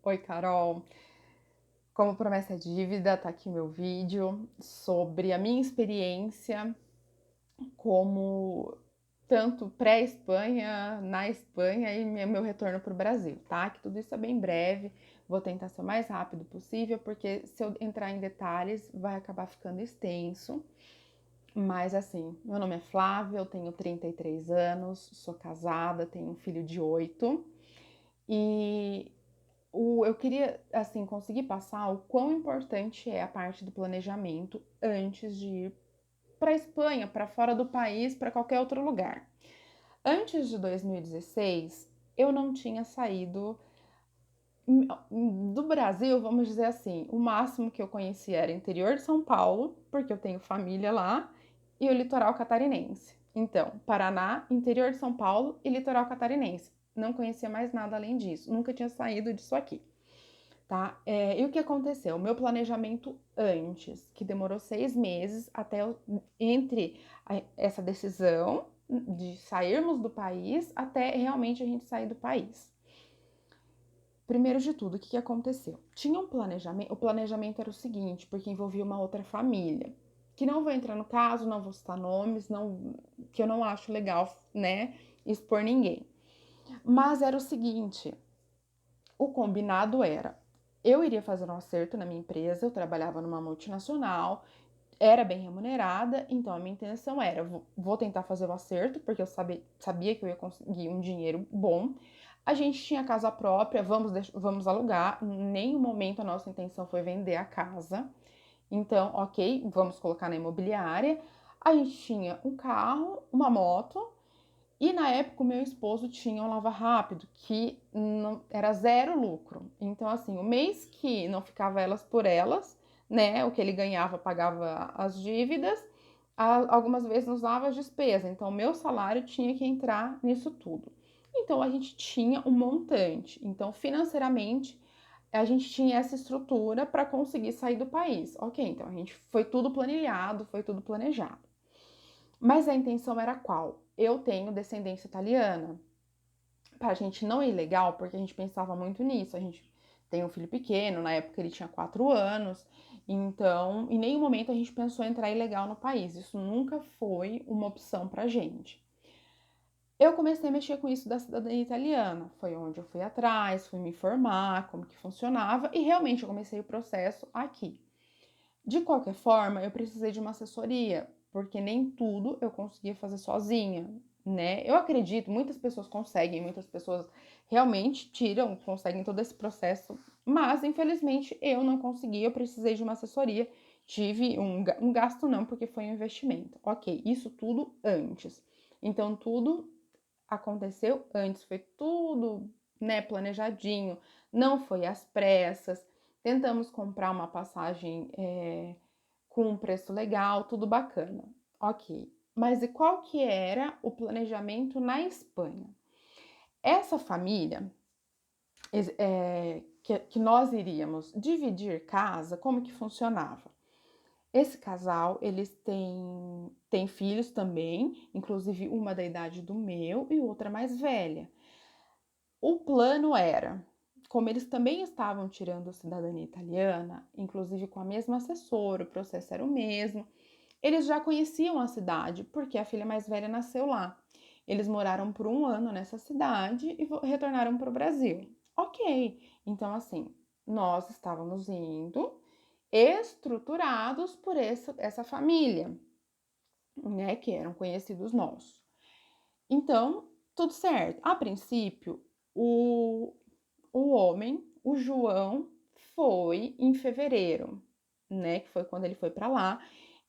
Oi, Carol. Como promessa é dívida, tá aqui meu vídeo sobre a minha experiência como tanto pré-Espanha, na Espanha e meu retorno para o Brasil, tá? Que tudo isso é bem breve, vou tentar ser o mais rápido possível, porque se eu entrar em detalhes vai acabar ficando extenso. Mas assim, meu nome é Flávia, eu tenho 33 anos, sou casada, tenho um filho de 8 e eu queria, assim, conseguir passar o quão importante é a parte do planejamento antes de ir para a Espanha, para fora do país, para qualquer outro lugar. Antes de 2016, eu não tinha saído do Brasil, vamos dizer assim. O máximo que eu conhecia era interior de São Paulo, porque eu tenho família lá, e o litoral catarinense. Então, Paraná, interior de São Paulo e litoral catarinense. Não conhecia mais nada além disso. Nunca tinha saído disso aqui. Tá? E o que aconteceu? O meu planejamento antes, que demorou 6 meses entre essa decisão de sairmos do país até realmente a gente sair do país. Primeiro de tudo, o que aconteceu? Tinha um planejamento, o planejamento era o seguinte, porque envolvia uma outra família, que não vou entrar no caso, não vou citar nomes, não, que eu não acho legal, né, expor ninguém. Mas era o seguinte, o combinado era, eu iria fazer um acerto na minha empresa, eu trabalhava numa multinacional, era bem remunerada, então a minha intenção era, vou tentar fazer o acerto, porque eu sabia que eu ia conseguir um dinheiro bom. A gente tinha casa própria, vamos alugar, em nenhum momento a nossa intenção foi vender a casa. Então, ok, vamos colocar na imobiliária. A gente tinha um carro, uma moto, e na época o meu esposo tinha um lava rápido que não, era zero lucro. Então, assim, o mês que não ficava elas por elas, né? O que ele ganhava pagava as dívidas, algumas vezes nos dava as despesas. Então, o meu salário tinha que entrar nisso tudo. Então, a gente tinha um montante. Então, financeiramente, a gente tinha essa estrutura para conseguir sair do país. Ok, então a gente foi tudo planilhado, foi tudo planejado. Mas a intenção era qual? Eu tenho descendência italiana. Pra gente não ir legal, porque a gente pensava muito nisso. A gente tem um filho pequeno, na época ele tinha 4 anos. Então, em nenhum momento a gente pensou em entrar ilegal no país. Isso nunca foi uma opção pra gente. Eu comecei a mexer com isso da cidadania italiana. Foi onde eu fui atrás, fui me informar como que funcionava e realmente eu comecei o processo aqui. De qualquer forma, eu precisei de uma assessoria, porque nem tudo eu conseguia fazer sozinha, né? Eu acredito, muitas pessoas conseguem, muitas pessoas realmente conseguem todo esse processo, mas infelizmente eu não consegui, eu precisei de uma assessoria, tive um gasto não, porque foi um investimento. Ok, isso tudo antes. Então, tudo aconteceu antes, foi tudo, né, planejadinho, não foi às pressas. Tentamos comprar uma passagem com um preço legal, tudo bacana. Ok. Mas e qual que era o planejamento na Espanha? Essa família que nós iríamos dividir casa, como que funcionava? Esse casal, eles têm filhos também, inclusive uma da idade do meu e outra mais velha. O plano era, como eles também estavam tirando a cidadania italiana, inclusive com a mesma assessora, o processo era o mesmo, eles já conheciam a cidade, porque a filha mais velha nasceu lá. Eles moraram por 1 ano nessa cidade e retornaram para o Brasil. Ok, então assim, nós estávamos indo estruturados por essa família, né, que eram conhecidos nossos. Então, tudo certo. A princípio, o, o homem, o João, foi em fevereiro, né, que foi quando ele foi para lá.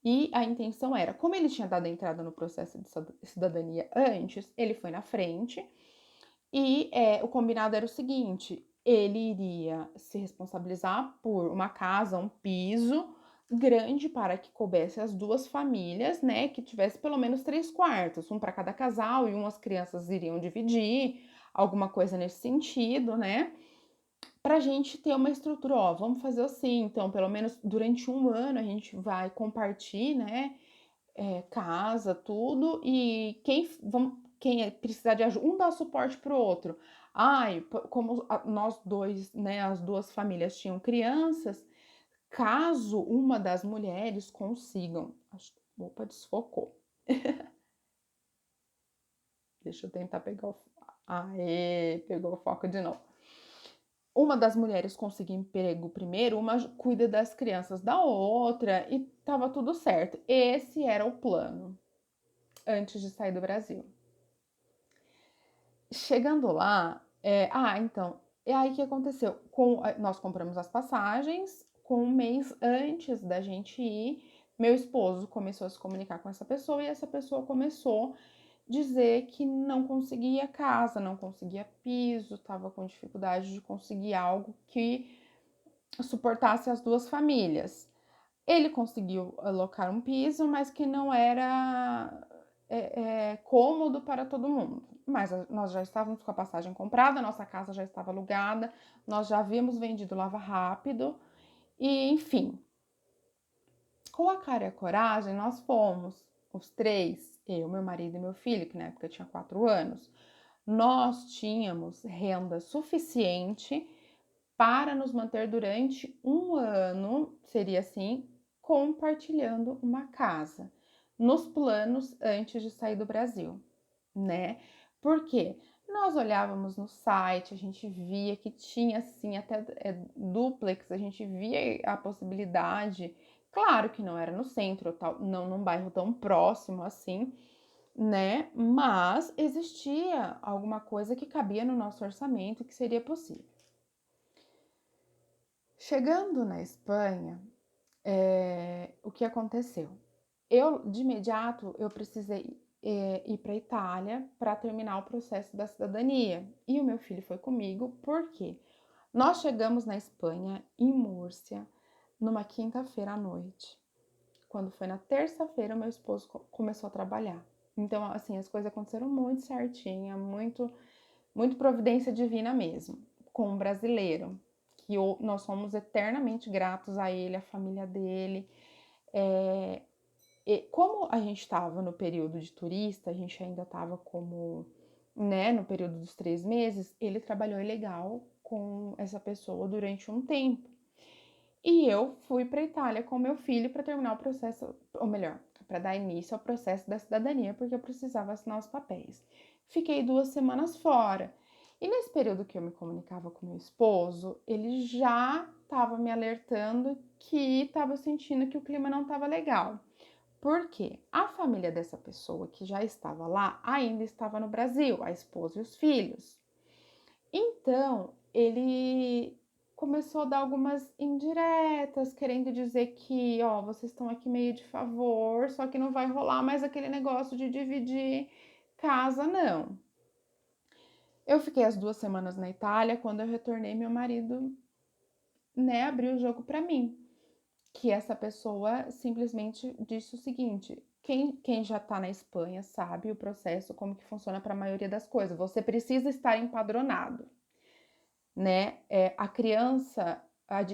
E a intenção era, como ele tinha dado entrada no processo de cidadania antes, ele foi na frente. E o combinado era o seguinte: ele iria se responsabilizar por uma casa, um piso grande para que coubesse as duas famílias, né? Que tivesse pelo menos 3 quartos, um para cada casal e umas crianças iriam dividir, alguma coisa nesse sentido, né? Para a gente ter uma estrutura, ó, vamos fazer assim, então, pelo menos durante 1 ano a gente vai compartilhar, né? Casa, tudo, e quem precisar de ajuda, um dá suporte pro outro. Ai, como nós dois, né, as duas famílias tinham crianças, caso uma das mulheres consigam, opa, desfocou. Deixa eu tentar pegar o, aê, pegou o foco de novo. Uma das mulheres conseguir emprego primeiro, uma cuida das crianças da outra e tava tudo certo. Esse era o plano antes de sair do Brasil. Chegando lá, então, e aí o que aconteceu? Nós compramos as passagens, com um mês antes da gente ir, meu esposo começou a se comunicar com essa pessoa e essa pessoa começou a dizer que não conseguia casa, não conseguia piso, estava com dificuldade de conseguir algo que suportasse as duas famílias. Ele conseguiu alocar um piso, mas que não era cômodo para todo mundo. Mas nós já estávamos com a passagem comprada, nossa casa já estava alugada, nós já havíamos vendido Lava Rápido, e enfim. Com a cara e a coragem, nós fomos, os três, eu, meu marido e meu filho, que na época tinha 4 anos, nós tínhamos renda suficiente para nos manter durante um ano, seria assim, compartilhando uma casa, nos planos antes de sair do Brasil, né? Por quê? Nós olhávamos no site, a gente via que tinha assim até duplex, a gente via a possibilidade, claro que não era no centro, não num bairro tão próximo assim, né? Mas existia alguma coisa que cabia no nosso orçamento que seria possível. Chegando na Espanha, o que aconteceu? De imediato, eu precisei ir para a Itália para terminar o processo da cidadania. E o meu filho foi comigo, porque nós chegamos na Espanha, em Múrcia, numa quinta-feira à noite. Quando foi na terça-feira, o meu esposo começou a trabalhar. Então, assim, as coisas aconteceram muito certinha, muito providência divina mesmo, com um brasileiro, que nós somos eternamente gratos a ele, a família dele. E como a gente estava no período de turista, a gente ainda estava como, né, no período dos 3 meses, ele trabalhou ilegal com essa pessoa durante um tempo. E eu fui para a Itália com meu filho para terminar o processo, ou melhor, para dar início ao processo da cidadania, porque eu precisava assinar os papéis. Fiquei 2 semanas fora. E nesse período que eu me comunicava com meu esposo, ele já estava me alertando que estava sentindo que o clima não estava legal. Por quê? A família dessa pessoa que já estava lá ainda estava no Brasil, a esposa e os filhos. Então, ele começou a dar algumas indiretas, querendo dizer que, ó, vocês estão aqui meio de favor, só que não vai rolar mais aquele negócio de dividir casa, não. Eu fiquei as 2 semanas na Itália, quando eu retornei, meu marido, né, abriu o jogo para mim. Que essa pessoa simplesmente disse o seguinte: quem já está na Espanha sabe o processo, como que funciona para a maioria das coisas. Você precisa estar empadronado, né? A criança,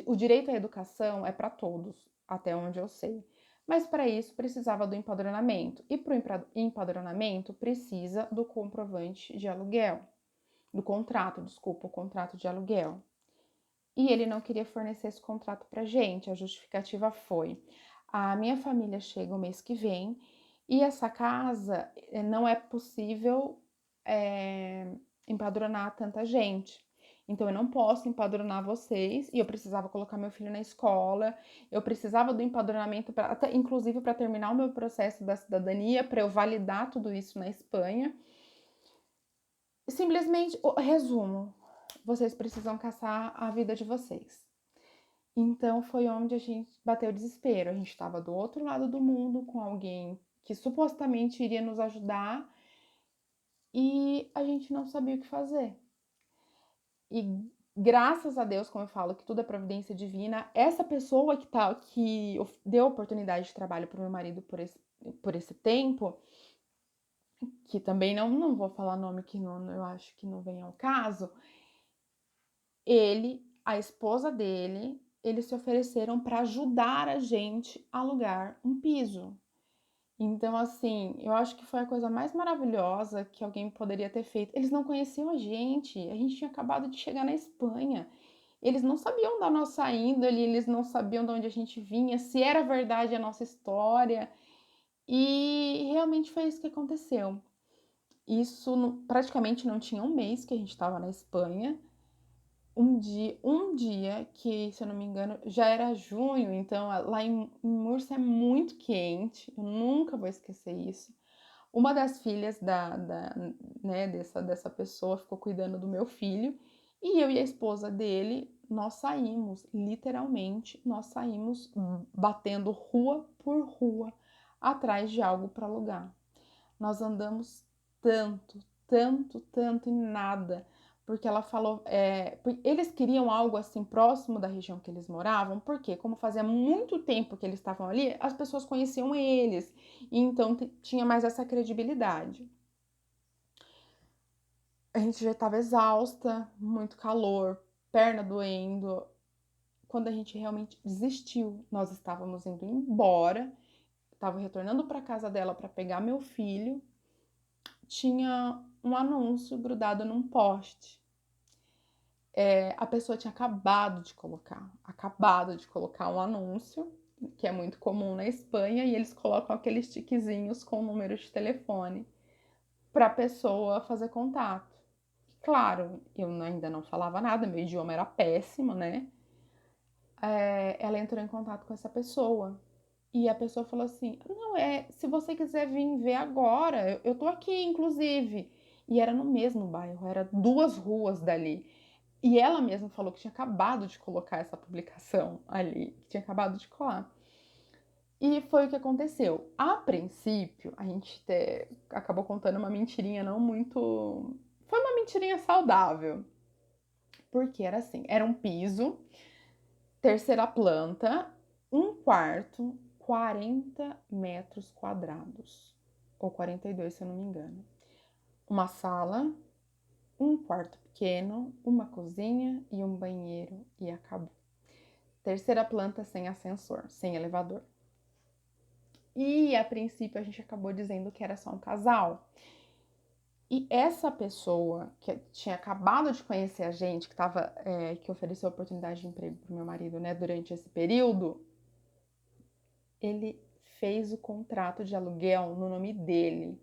o direito à educação é para todos, até onde eu sei. Mas para isso precisava do empadronamento. E para o empadronamento precisa do comprovante de aluguel, do contrato, desculpa, o contrato de aluguel. E ele não queria fornecer esse contrato para gente. A justificativa foi: a minha família chega o mês que vem e essa casa não é possível empadronar tanta gente. Então eu não posso empadronar vocês e eu precisava colocar meu filho na escola. Eu precisava do empadronamento até inclusive para terminar o meu processo da cidadania, para eu validar tudo isso na Espanha. Simplesmente, resumo, vocês precisam caçar a vida de vocês. Então foi onde a gente bateu o desespero. A gente estava do outro lado do mundo com alguém que supostamente iria nos ajudar e a gente não sabia o que fazer. E graças a Deus, como eu falo, que tudo é providência divina, essa pessoa que deu oportunidade de trabalho para o meu marido por esse tempo, que também não vou falar nome que eu acho que não vem ao caso, a esposa dele, eles se ofereceram para ajudar a gente a alugar um piso. Então, assim, eu acho que foi a coisa mais maravilhosa que alguém poderia ter feito. Eles não conheciam a gente tinha acabado de chegar na Espanha. Eles não sabiam da nossa índole, eles não sabiam de onde a gente vinha, se era verdade a nossa história. E realmente foi isso que aconteceu. Isso praticamente não tinha um mês que a gente estava na Espanha. Um dia que, se eu não me engano, já era junho, então lá em Múrcia é muito quente, eu nunca vou esquecer isso. Uma das filhas né, dessa pessoa ficou cuidando do meu filho e eu e a esposa dele, nós saímos, literalmente, nós saímos batendo rua por rua atrás de algo para alugar. Nós andamos tanto, tanto, tanto e nada, porque ela falou, eles queriam algo assim próximo da região que eles moravam, porque como fazia muito tempo que eles estavam ali, as pessoas conheciam eles, e então tinha mais essa credibilidade. A gente já estava exausta, muito calor, perna doendo. Quando a gente realmente desistiu, nós estávamos indo embora, estava retornando para casa dela para pegar meu filho, tinha um anúncio grudado num poste. A pessoa tinha acabado de colocar um anúncio, que é muito comum na Espanha, e eles colocam aqueles tiquezinhos com número de telefone para a pessoa fazer contato. Claro, eu ainda não falava nada, meu idioma era péssimo, né? Ela entrou em contato com essa pessoa. E a pessoa falou assim: não, se você quiser vir ver agora, eu tô aqui, inclusive. E era no mesmo bairro, era 2 ruas dali. E ela mesma falou que tinha acabado de colocar essa publicação ali, que tinha acabado de colar. E foi o que aconteceu. A princípio, a gente acabou contando uma mentirinha não muito. Foi uma mentirinha saudável. Porque era assim: era um piso, terceira planta, um quarto, 40 metros quadrados. Ou 42, se eu não me engano. Uma sala, um quarto pequeno, uma cozinha e um banheiro e acabou. Terceira planta sem ascensor, sem elevador. E a princípio a gente acabou dizendo que era só um casal. E essa pessoa que tinha acabado de conhecer a gente, que ofereceu oportunidade de emprego para o meu marido, né, durante esse período, ele fez o contrato de aluguel no nome dele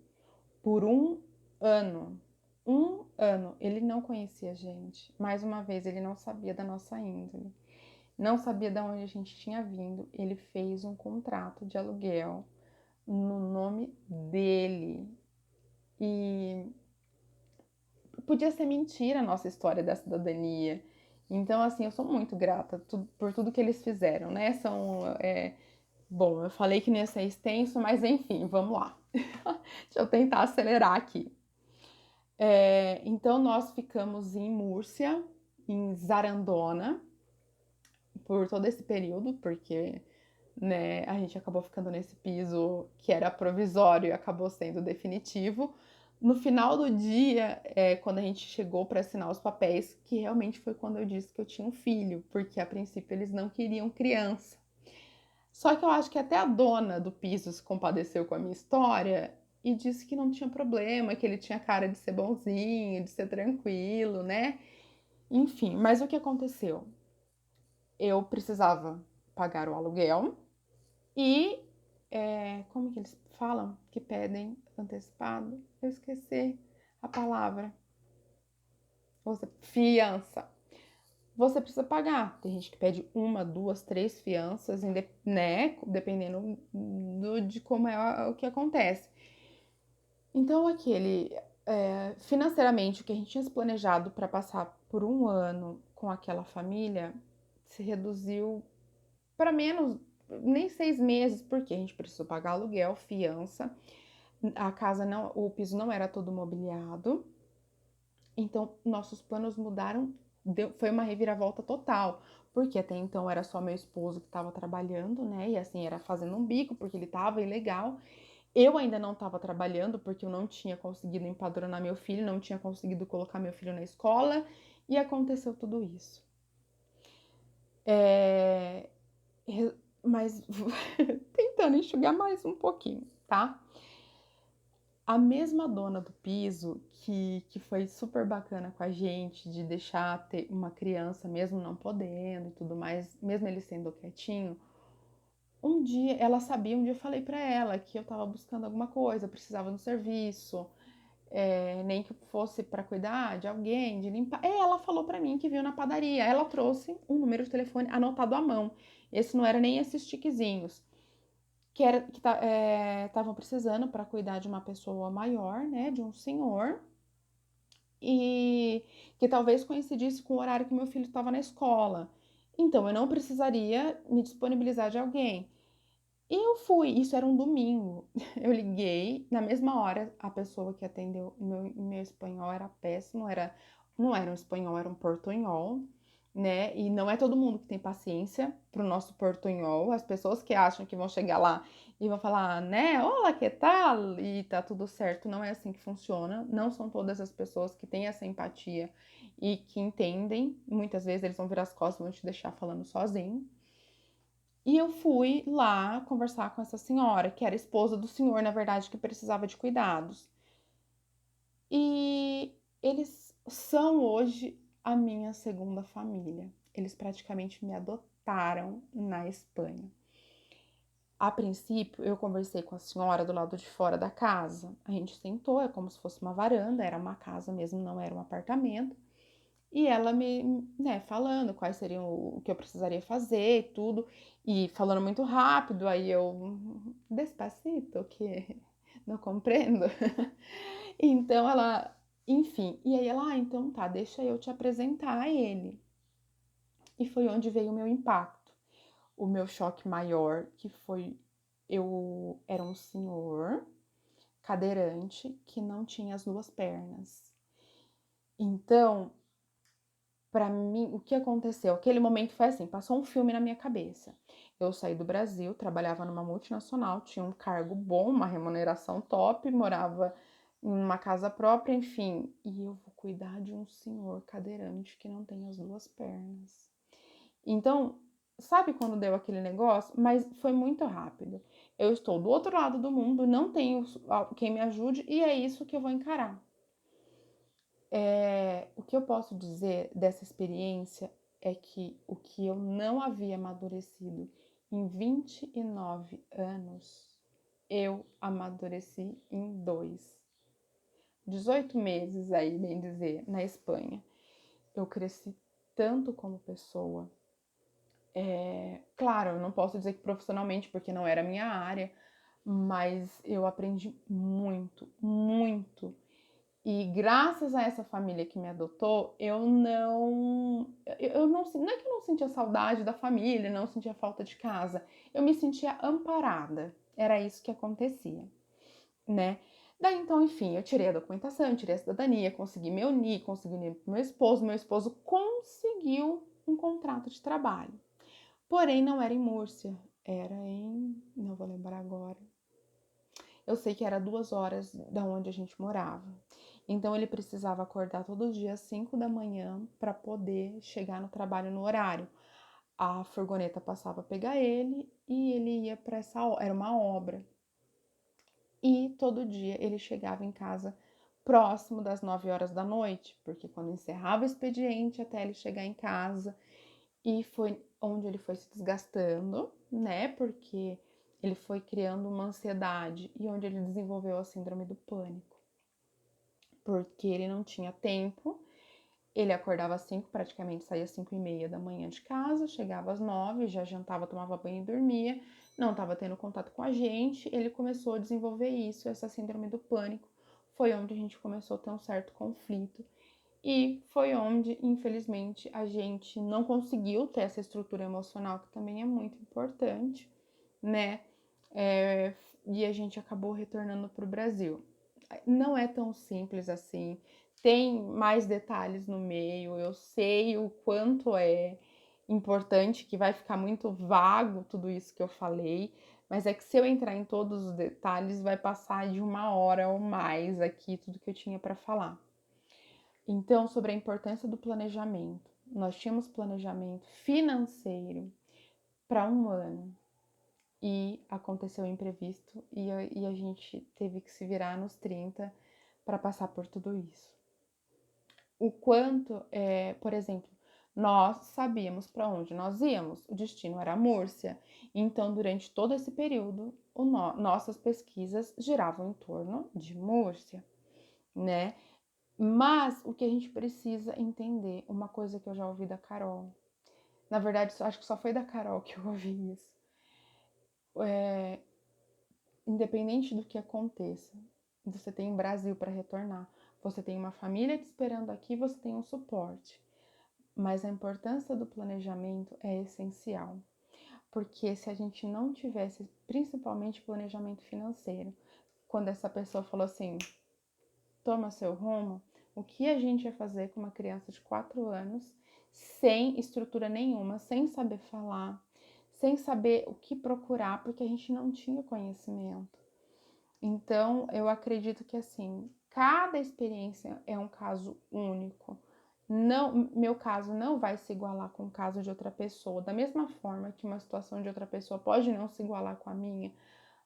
por 1 ano. 1 ano. Ele não conhecia a gente. Mais uma vez, ele não sabia da nossa índole. Não sabia de onde a gente tinha vindo. Ele fez um contrato de aluguel no nome dele. E podia ser mentira a nossa história da cidadania. Então, assim, eu sou muito grata por tudo que eles fizeram, né? Bom, eu falei que não ia ser extenso, mas enfim, vamos lá. Deixa eu tentar acelerar aqui. Então, nós ficamos em Múrcia, em Zarandona, por todo esse período, porque né, a gente acabou ficando nesse piso que era provisório e acabou sendo definitivo. No final do dia, quando a gente chegou para assinar os papéis, que realmente foi quando eu disse que eu tinha um filho, porque a princípio eles não queriam criança. Só que eu acho que até a dona do piso se compadeceu com a minha história e disse que não tinha problema, que ele tinha cara de ser bonzinho, de ser tranquilo, né? Enfim, mas o que aconteceu? Eu precisava pagar o aluguel e como que eles falam que pedem antecipado? Eu esqueci a palavra. Fiança. Você precisa pagar. Tem gente que pede 1, 2, 3 fianças, né? Dependendo de como é o que acontece. Então, financeiramente, o que a gente tinha se planejado para passar por 1 ano com aquela família se reduziu para menos, nem 6 meses, porque a gente precisou pagar aluguel, fiança, a casa não, o piso não era todo mobiliado, então nossos planos mudaram, foi uma reviravolta total, porque até então era só meu esposo que estava trabalhando, né, e assim, era fazendo um bico, porque ele estava ilegal, eu ainda não estava trabalhando, porque eu não tinha conseguido empadronar meu filho, não tinha conseguido colocar meu filho na escola, e aconteceu tudo isso. Mas tentando enxugar mais um pouquinho. tá? A mesma dona do piso, que foi super bacana com a gente, de deixar ter uma criança, mesmo não podendo e tudo mais, mesmo ele sendo quietinho, um dia, ela sabia, um dia eu falei pra ela que eu tava buscando alguma coisa, precisava de um serviço, nem que fosse pra cuidar de alguém, de limpar. Ela falou pra mim que viu na padaria, ela trouxe um número de telefone anotado à mão. Esse não era nem esses tiquezinhos que estavam precisando para cuidar de uma pessoa maior, né, de um senhor, e que talvez coincidisse com o horário que meu filho estava na escola. Então eu não precisaria me disponibilizar de alguém. E eu fui, isso era um domingo. Eu liguei, na mesma hora a pessoa que atendeu, meu espanhol era péssimo, não era um espanhol, era um portunhol, né? E não é todo mundo que tem paciência pro nosso portunhol. As pessoas que acham que vão chegar lá e vão falar, né? Olá, que tal? E tá tudo certo. Não é assim que funciona. Não são todas as pessoas que têm essa empatia e que entendem. Muitas vezes eles vão virar as costas e vão te deixar falando sozinho. E eu fui lá conversar com essa senhora, que era esposa do senhor, na verdade, que precisava de cuidados. E eles são hoje a minha segunda família. Eles praticamente me adotaram na Espanha. A princípio, eu conversei com a senhora do lado de fora da casa. A gente sentou, é como se fosse uma varanda, era uma casa mesmo, não era um apartamento. E ela né, falando quais seriam o que eu precisaria fazer, tudo, e falando muito rápido, aí eu, despacito, que não compreendo. Então ela, enfim, e aí ela, então tá, deixa eu te apresentar a ele. E foi onde veio o meu impacto, o meu choque maior, que foi, eu era um senhor cadeirante que não tinha as duas pernas. Então, para mim, o que aconteceu? Aquele momento foi assim, passou um filme na minha cabeça. Eu saí do Brasil, trabalhava numa multinacional, tinha um cargo bom, uma remuneração top, morava em uma casa própria, enfim. E eu vou cuidar de um senhor cadeirante que não tem as duas pernas. Então, sabe quando deu aquele negócio? Mas foi muito rápido. Eu estou do outro lado do mundo, não tenho quem me ajude e é isso que eu vou encarar. O que eu posso dizer dessa experiência é que o que eu não havia amadurecido em 29 anos, eu amadureci em 2. 18 meses aí, bem dizer, na Espanha. Eu cresci tanto como pessoa. Claro, eu não posso dizer que profissionalmente, porque não era a minha área, mas eu aprendi muito, muito. E graças a essa família que me adotou, não é que eu não sentia saudade da família, não sentia falta de casa, eu me sentia amparada. Era isso que acontecia, né? Daí então, enfim, eu tirei a documentação, eu tirei a cidadania, consegui me unir, consegui unir pro meu esposo conseguiu um contrato de trabalho. Porém, não era em Múrcia, era não vou lembrar agora. Eu sei que era 2 horas da onde a gente morava. Então ele precisava acordar todo dia às 5 da manhã para poder chegar no trabalho no horário. A furgoneta passava a pegar ele e ele ia para era uma obra. E todo dia ele chegava em casa próximo das 9 horas da noite, porque quando encerrava o expediente até ele chegar em casa, e foi onde ele foi se desgastando, né? Porque ele foi criando uma ansiedade e onde ele desenvolveu a síndrome do pânico. Porque ele não tinha tempo, ele acordava às 5, praticamente saía às 5h30 da manhã de casa, chegava às 9, já jantava, tomava banho e dormia, não estava tendo contato com a gente, ele começou a desenvolver isso, essa síndrome do pânico. Foi onde a gente começou a ter um certo conflito. E foi onde, infelizmente, a gente não conseguiu ter essa estrutura emocional, que também é muito importante, né? E a gente acabou retornando para o Brasil. Não é tão simples assim, tem mais detalhes no meio, eu sei o quanto é importante, que vai ficar muito vago tudo isso que eu falei, mas é que se eu entrar em todos os detalhes, vai passar de 1 hora ou mais aqui tudo que eu tinha para falar. Então, sobre a importância do planejamento. Nós tínhamos planejamento financeiro para 1 ano. e aconteceu o imprevisto e a gente teve que se virar nos 30 para passar por tudo isso. O quanto, por exemplo, nós sabíamos para onde nós íamos, o destino era a Múrcia, então durante todo esse período nossas pesquisas giravam em torno de Múrcia, né? Mas o que a gente precisa entender, uma coisa que eu já ouvi da Carol, na verdade acho que só foi da Carol que eu ouvi isso, independente do que aconteça, você tem um Brasil para retornar, você tem uma família te esperando aqui, você tem um suporte. Mas a importância do planejamento é essencial, porque se a gente não tivesse, principalmente planejamento financeiro, quando essa pessoa falou assim, toma seu rumo, o que a gente ia fazer com uma criança de 4 anos, sem estrutura nenhuma, sem saber falar, sem saber o que procurar, porque a gente não tinha conhecimento. Então, eu acredito que assim, cada experiência é um caso único. Não, meu caso não vai se igualar com o caso de outra pessoa, da mesma forma que uma situação de outra pessoa pode não se igualar com a minha,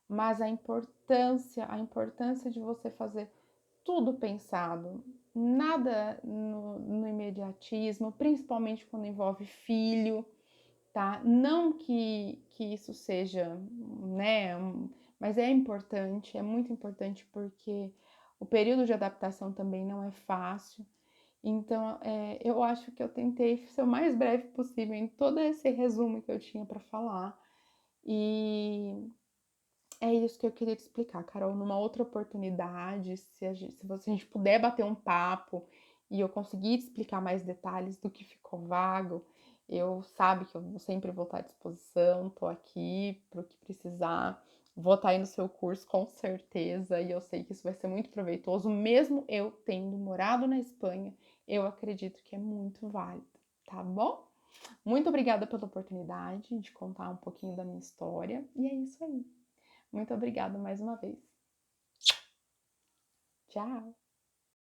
mas a importância de você fazer tudo pensado, nada no imediatismo, principalmente quando envolve filho, tá? Não que isso seja, né, mas é muito importante porque o período de adaptação também não é fácil. Então, eu acho que eu tentei ser o mais breve possível em todo esse resumo que eu tinha para falar. E é isso que eu queria te explicar, Carol. Numa outra oportunidade, se a gente puder bater um papo e eu conseguir te explicar mais detalhes do que ficou vago, eu sabe que eu sempre vou estar à disposição, tô aqui para o que precisar. Vou estar aí no seu curso com certeza, e eu sei que isso vai ser muito proveitoso, mesmo eu tendo morado na Espanha, eu acredito que é muito válido, tá bom? Muito obrigada pela oportunidade de contar um pouquinho da minha história, e é isso aí. Muito obrigada mais uma vez. Tchau!